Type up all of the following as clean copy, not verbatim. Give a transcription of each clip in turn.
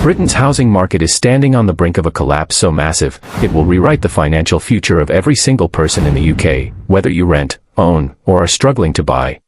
Britain's housing market is standing on the brink of a collapse so massive, it will rewrite the financial future of every single person in the UK, whether you rent, own, or are struggling to buy.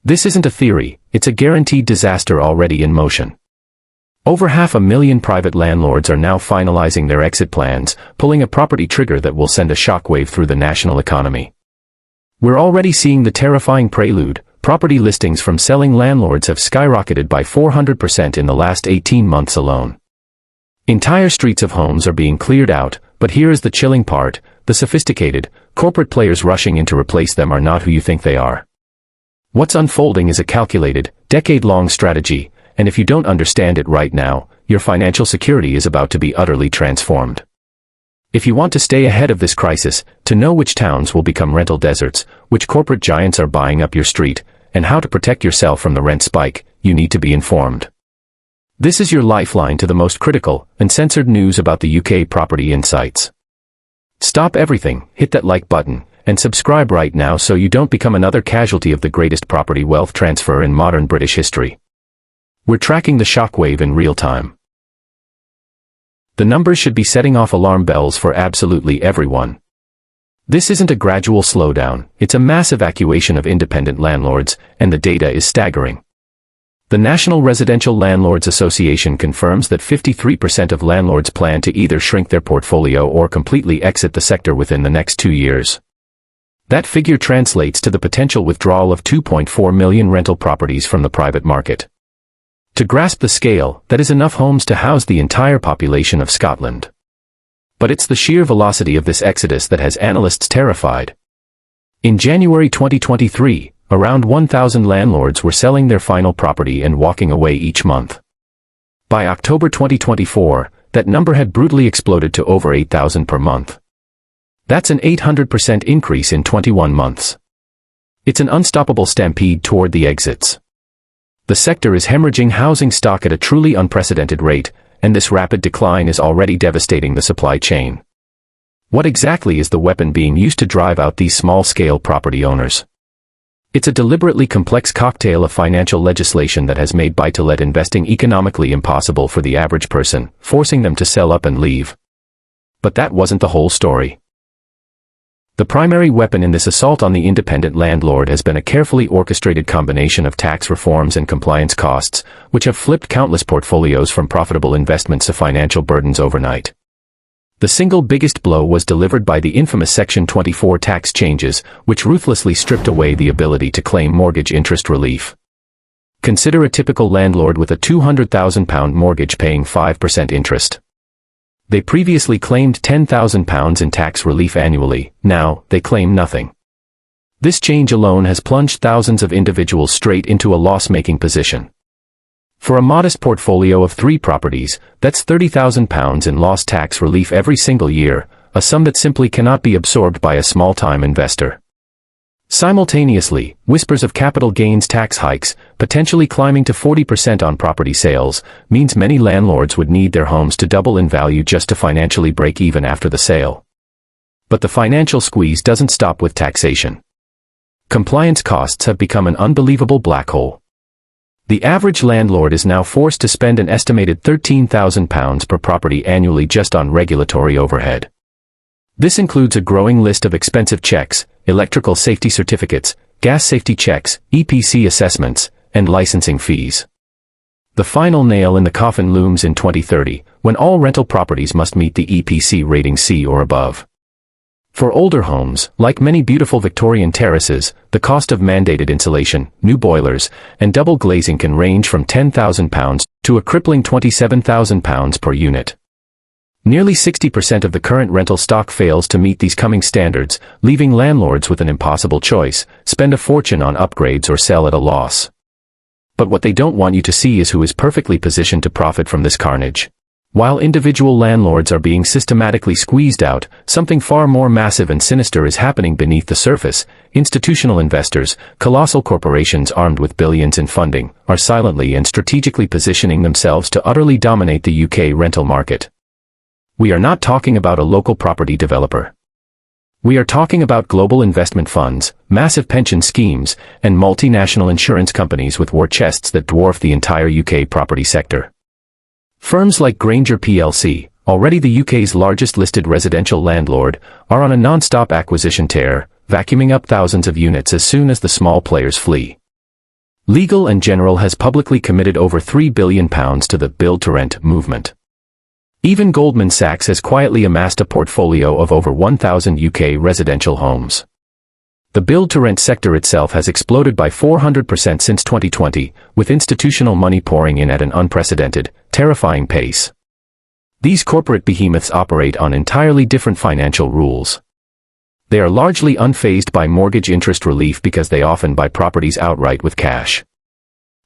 This isn't a theory, it's a guaranteed disaster already in motion. Over 500,000 private landlords are now finalizing their exit plans, pulling a property trigger that will send a shockwave through the national economy. We're already seeing the terrifying prelude. Property listings from selling landlords have skyrocketed by 400% in the last 18 months alone. Entire streets of homes are being cleared out, but here is the chilling part: the sophisticated, corporate players rushing in to replace them are not who you think they are. What's unfolding is a calculated, decade-long strategy, and if you don't understand it right now, your financial security is about to be utterly transformed. If you want to stay ahead of this crisis, to know which towns will become rental deserts, which corporate giants are buying up your street, and how to protect yourself from the rent spike, you need to be informed. This is your lifeline to the most critical, uncensored news about the UK property insights. Stop everything, hit that like button, and subscribe right now so you don't become another casualty of the greatest property wealth transfer in modern British history. We're tracking the shockwave in real time. The numbers should be setting off alarm bells for absolutely everyone. This isn't a gradual slowdown, it's a mass evacuation of independent landlords, and the data is staggering. The National Residential Landlords Association confirms that 53% of landlords plan to either shrink their portfolio or completely exit the sector within the next 2 years. That figure translates to the potential withdrawal of 2.4 million rental properties from the private market. To grasp the scale, that is enough homes to house the entire population of Scotland. But it's the sheer velocity of this exodus that has analysts terrified. In January 2023, around 1,000 landlords were selling their final property and walking away each month. By October 2024, that number had brutally exploded to over 8,000 per month. That's an 800% increase in 21 months. It's an unstoppable stampede toward the exits. The sector is hemorrhaging housing stock at a truly unprecedented rate, and this rapid decline is already devastating the supply chain. What exactly is the weapon being used to drive out these small-scale property owners? It's a deliberately complex cocktail of financial legislation that has made buy-to-let investing economically impossible for the average person, forcing them to sell up and leave. But that wasn't the whole story. The primary weapon in this assault on the independent landlord has been a carefully orchestrated combination of tax reforms and compliance costs, which have flipped countless portfolios from profitable investments to financial burdens overnight. The single biggest blow was delivered by the infamous Section 24 tax changes, which ruthlessly stripped away the ability to claim mortgage interest relief. Consider a typical landlord with a £200,000 mortgage paying 5% interest. They previously claimed £10,000 in tax relief annually, now they claim nothing. This change alone has plunged thousands of individuals straight into a loss-making position. For a modest portfolio of 3 properties, that's £30,000 in lost tax relief every single year, a sum that simply cannot be absorbed by a small-time investor. Simultaneously, whispers of capital gains tax hikes, potentially climbing to 40% on property sales, means many landlords would need their homes to double in value just to financially break even after the sale. But the financial squeeze doesn't stop with taxation. Compliance costs have become an unbelievable black hole. The average landlord is now forced to spend an estimated £13,000 per property annually just on regulatory overhead. This includes a growing list of expensive checks, electrical safety certificates, gas safety checks, EPC assessments, and licensing fees. The final nail in the coffin looms in 2030, when all rental properties must meet the EPC rating C or above. For older homes, like many beautiful Victorian terraces, the cost of mandated insulation, new boilers, and double glazing can range from £10,000 to a crippling £27,000 per unit. Nearly 60% of the current rental stock fails to meet these coming standards, leaving landlords with an impossible choice: spend a fortune on upgrades or sell at a loss. But what they don't want you to see is who is perfectly positioned to profit from this carnage. While individual landlords are being systematically squeezed out, something far more massive and sinister is happening beneath the surface. Institutional investors, colossal corporations armed with billions in funding, are silently and strategically positioning themselves to utterly dominate the UK rental market. We are not talking about a local property developer. We are talking about global investment funds, massive pension schemes, and multinational insurance companies with war chests that dwarf the entire UK property sector. Firms like Granger plc, already the UK's largest listed residential landlord, are on a non-stop acquisition tear, vacuuming up thousands of units as soon as the small players flee. Legal & General has publicly committed over £3 billion to the build-to-rent movement. Even Goldman Sachs has quietly amassed a portfolio of over 1,000 UK residential homes. The build-to-rent sector itself has exploded by 400% since 2020, with institutional money pouring in at an unprecedented, terrifying pace. These corporate behemoths operate on entirely different financial rules. They are largely unfazed by mortgage interest relief because they often buy properties outright with cash.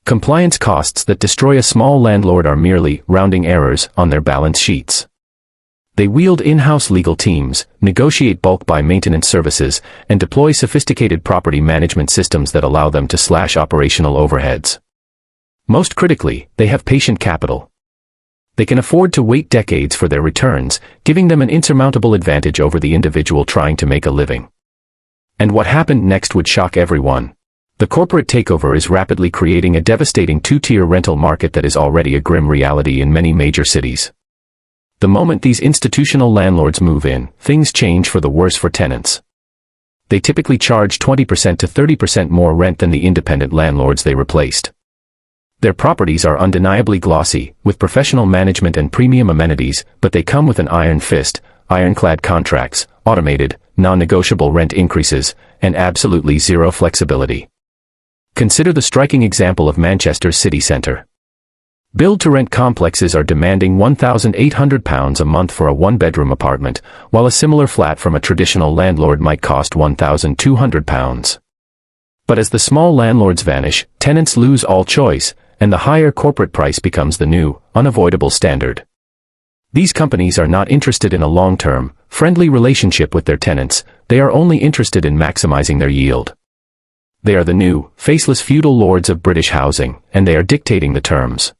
Compliance costs that destroy a small landlord are merely rounding errors on their balance sheets. They wield in-house legal teams, negotiate bulk buy maintenance services, and deploy sophisticated property management systems that allow them to slash operational overheads. Most critically, they have patient capital. They can afford to wait decades for their returns, giving them an insurmountable advantage over the individual trying to make a living. And what happened next would shock everyone. The corporate takeover is rapidly creating a devastating two-tier rental market that is already a grim reality in many major cities. The moment these institutional landlords move in, things change for the worse for tenants. They typically charge 20% to 30% more rent than the independent landlords they replaced. Their properties are undeniably glossy, with professional management and premium amenities, but they come with an iron fist, ironclad contracts, automated, non-negotiable rent increases, and absolutely zero flexibility. Consider the striking example of Manchester's city centre. Build-to-rent complexes are demanding £1,800 a month for a one-bedroom apartment, while a similar flat from a traditional landlord might cost £1,200. But as the small landlords vanish, tenants lose all choice, and the higher corporate price becomes the new, unavoidable standard. These companies are not interested in a long-term, friendly relationship with their tenants, they are only interested in maximizing their yield. They are the new, faceless feudal lords of British housing, and they are dictating the terms.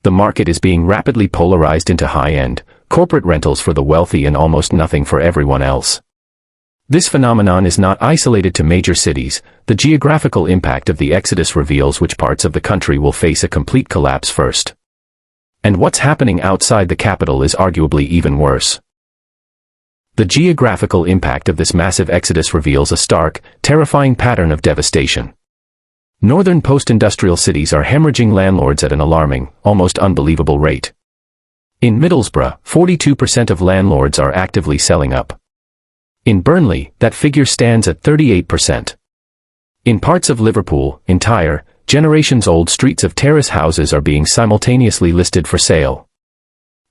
The market is being rapidly polarized into high-end, corporate rentals for the wealthy and almost nothing for everyone else. This phenomenon is not isolated to major cities. The geographical impact of the exodus reveals which parts of the country will face a complete collapse first. And what's happening outside the capital is arguably even worse. The geographical impact of this massive exodus reveals a stark, terrifying pattern of devastation. Northern post-industrial cities are hemorrhaging landlords at an alarming, almost unbelievable rate. In Middlesbrough, 42% of landlords are actively selling up. In Burnley, that figure stands at 38%. In parts of Liverpool, entire, generations-old streets of terrace houses are being simultaneously listed for sale.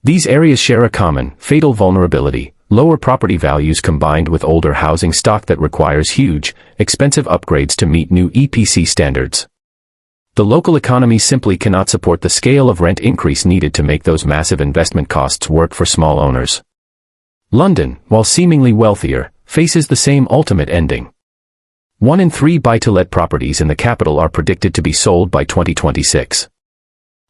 These areas share a common, fatal vulnerability: lower property values combined with older housing stock that requires huge, expensive upgrades to meet new EPC standards. The local economy simply cannot support the scale of rent increase needed to make those massive investment costs work for small owners. London, while seemingly wealthier, faces the same ultimate ending. 1 in 3 buy-to-let properties in the capital are predicted to be sold by 2026.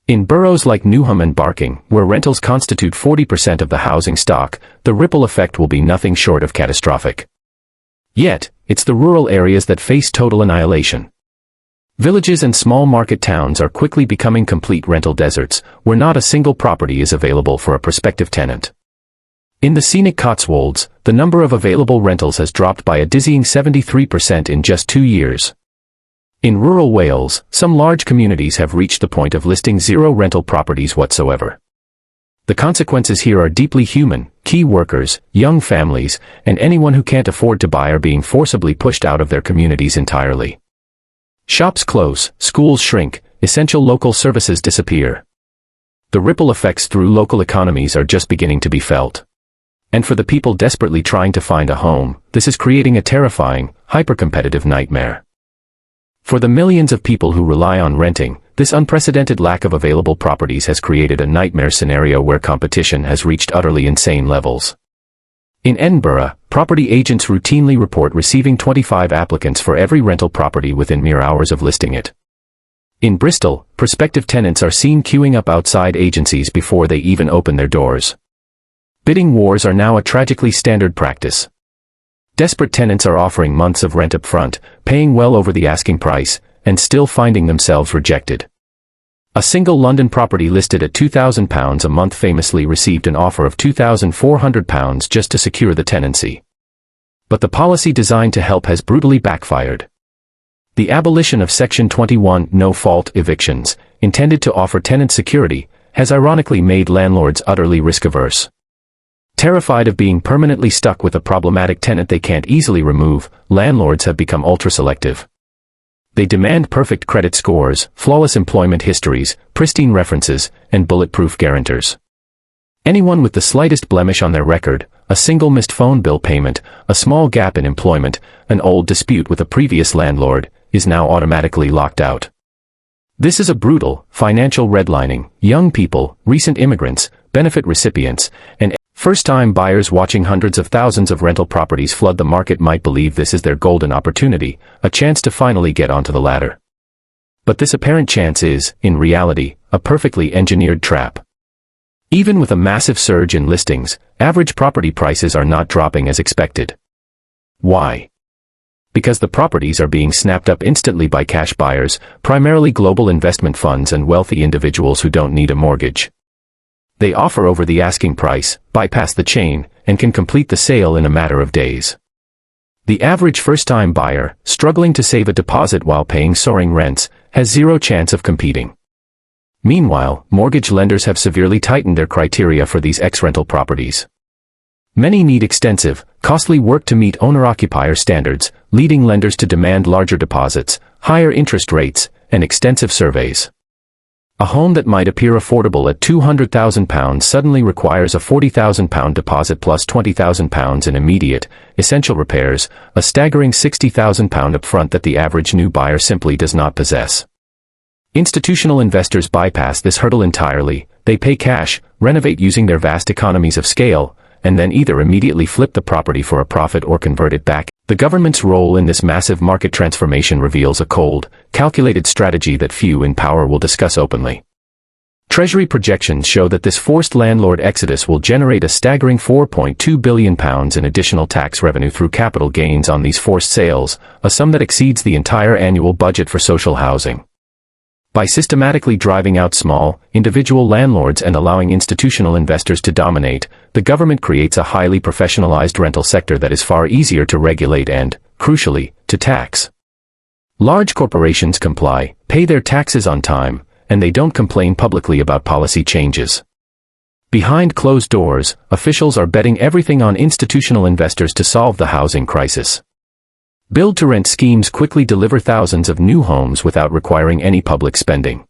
In boroughs like Newham and Barking, where rentals constitute 40% of the housing stock, the ripple effect will be nothing short of catastrophic. Yet, it's the rural areas that face total annihilation. Villages and small market towns are quickly becoming complete rental deserts, where not a single property is available for a prospective tenant. In the scenic Cotswolds, the number of available rentals has dropped by a dizzying 73% in just 2 years. In rural Wales, some large communities have reached the point of listing zero rental properties whatsoever. The consequences here are deeply human. Key workers, young families, and anyone who can't afford to buy are being forcibly pushed out of their communities entirely. Shops close, schools shrink, essential local services disappear. The ripple effects through local economies are just beginning to be felt. And for the people desperately trying to find a home, this is creating a terrifying, hyper-competitive nightmare. For the millions of people who rely on renting, this unprecedented lack of available properties has created a nightmare scenario where competition has reached utterly insane levels. In Edinburgh, property agents routinely report receiving 25 applicants for every rental property within mere hours of listing it. In Bristol, prospective tenants are seen queuing up outside agencies before they even open their doors. Bidding wars are now a tragically standard practice. Desperate tenants are offering months of rent up front, paying well over the asking price, and still finding themselves rejected. A single London property listed at £2,000 a month famously received an offer of £2,400 just to secure the tenancy. But the policy designed to help has brutally backfired. The abolition of Section 21 no-fault evictions, intended to offer tenant security, has ironically made landlords utterly risk-averse. Terrified of being permanently stuck with a problematic tenant they can't easily remove, landlords have become ultra-selective. They demand perfect credit scores, flawless employment histories, pristine references, and bulletproof guarantors. Anyone with the slightest blemish on their record, a single missed phone bill payment, a small gap in employment, an old dispute with a previous landlord, is now automatically locked out. This is a brutal, financial redlining. Young people, recent immigrants, benefit recipients, and first-time buyers watching hundreds of thousands of rental properties flood the market might believe this is their golden opportunity, a chance to finally get onto the ladder. But this apparent chance is, in reality, a perfectly engineered trap. Even with a massive surge in listings, average property prices are not dropping as expected. Why? Because the properties are being snapped up instantly by cash buyers, primarily global investment funds and wealthy individuals who don't need a mortgage. They offer over the asking price, bypass the chain, and can complete the sale in a matter of days. The average first-time buyer, struggling to save a deposit while paying soaring rents, has zero chance of competing. Meanwhile, mortgage lenders have severely tightened their criteria for these ex-rental properties. Many need extensive, costly work to meet owner-occupier standards, leading lenders to demand larger deposits, higher interest rates, and extensive surveys. A home that might appear affordable at £200,000 suddenly requires a £40,000 deposit plus £20,000 in immediate, essential repairs, a staggering £60,000 upfront that the average new buyer simply does not possess. Institutional investors bypass this hurdle entirely. They pay cash, renovate using their vast economies of scale, and then either immediately flip the property for a profit or convert it back. The government's role in this massive market transformation reveals a cold, calculated strategy that few in power will discuss openly. Treasury projections show that this forced landlord exodus will generate a staggering £4.2 billion in additional tax revenue through capital gains on these forced sales, a sum that exceeds the entire annual budget for social housing. By systematically driving out small, individual landlords and allowing institutional investors to dominate, the government creates a highly professionalized rental sector that is far easier to regulate and, crucially, to tax. Large corporations comply, pay their taxes on time, and they don't complain publicly about policy changes. Behind closed doors, officials are betting everything on institutional investors to solve the housing crisis. Build-to-rent schemes quickly deliver thousands of new homes without requiring any public spending.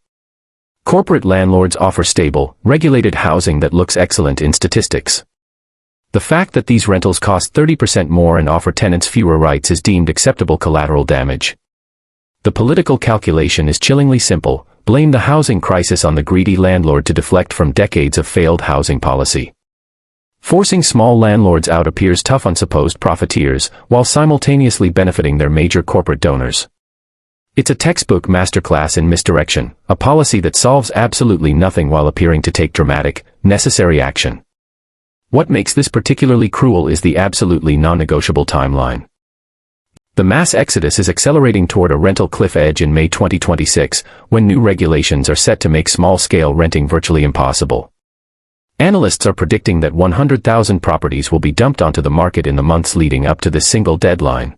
Corporate landlords offer stable, regulated housing that looks excellent in statistics. The fact that these rentals cost 30% more and offer tenants fewer rights is deemed acceptable collateral damage. The political calculation is chillingly simple: blame the housing crisis on the greedy landlord to deflect from decades of failed housing policy. Forcing small landlords out appears tough on supposed profiteers, while simultaneously benefiting their major corporate donors. It's a textbook masterclass in misdirection, a policy that solves absolutely nothing while appearing to take dramatic, necessary action. What makes this particularly cruel is the absolutely non-negotiable timeline. The mass exodus is accelerating toward a rental cliff edge in May 2026, when new regulations are set to make small-scale renting virtually impossible. Analysts are predicting that 100,000 properties will be dumped onto the market in the months leading up to this single deadline.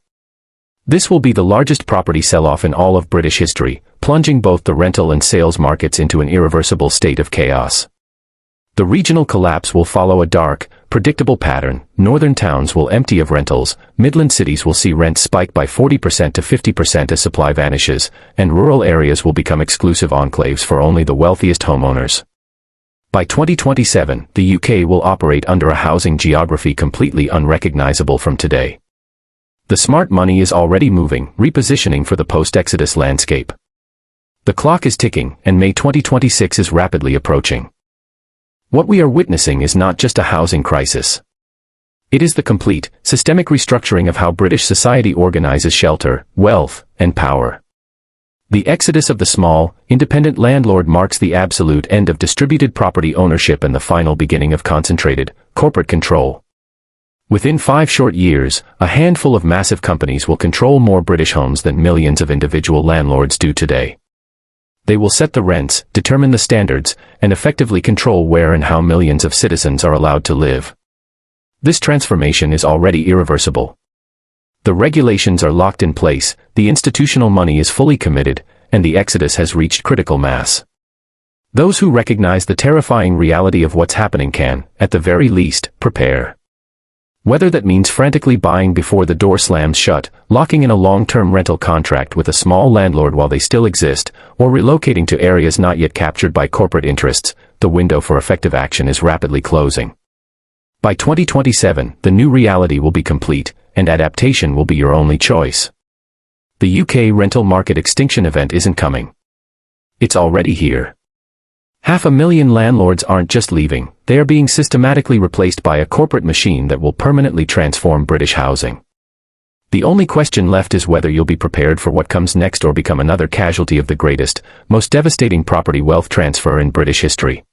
This will be the largest property sell-off in all of British history, plunging both the rental and sales markets into an irreversible state of chaos. The regional collapse will follow a dark, predictable pattern. Northern towns will empty of rentals, Midland cities will see rents spike by 40% to 50% as supply vanishes, and rural areas will become exclusive enclaves for only the wealthiest homeowners. By 2027, the UK will operate under a housing geography completely unrecognizable from today. The smart money is already moving, repositioning for the post-Exodus landscape. The clock is ticking, and May 2026 is rapidly approaching. What we are witnessing is not just a housing crisis. It is the complete, systemic restructuring of how British society organizes shelter, wealth, and power. The exodus of the small, independent landlord marks the absolute end of distributed property ownership and the final beginning of concentrated, corporate control. Within 5 short years, a handful of massive companies will control more British homes than millions of individual landlords do today. They will set the rents, determine the standards, and effectively control where and how millions of citizens are allowed to live. This transformation is already irreversible. The regulations are locked in place, the institutional money is fully committed, and the exodus has reached critical mass. Those who recognize the terrifying reality of what's happening can, at the very least, prepare. Whether that means frantically buying before the door slams shut, locking in a long-term rental contract with a small landlord while they still exist, or relocating to areas not yet captured by corporate interests, the window for effective action is rapidly closing. By 2027, the new reality will be complete, and adaptation will be your only choice. The UK rental market extinction event isn't coming. It's already here. 500,000 landlords aren't just leaving, they are being systematically replaced by a corporate machine that will permanently transform British housing. The only question left is whether you'll be prepared for what comes next or become another casualty of the greatest, most devastating property wealth transfer in British history.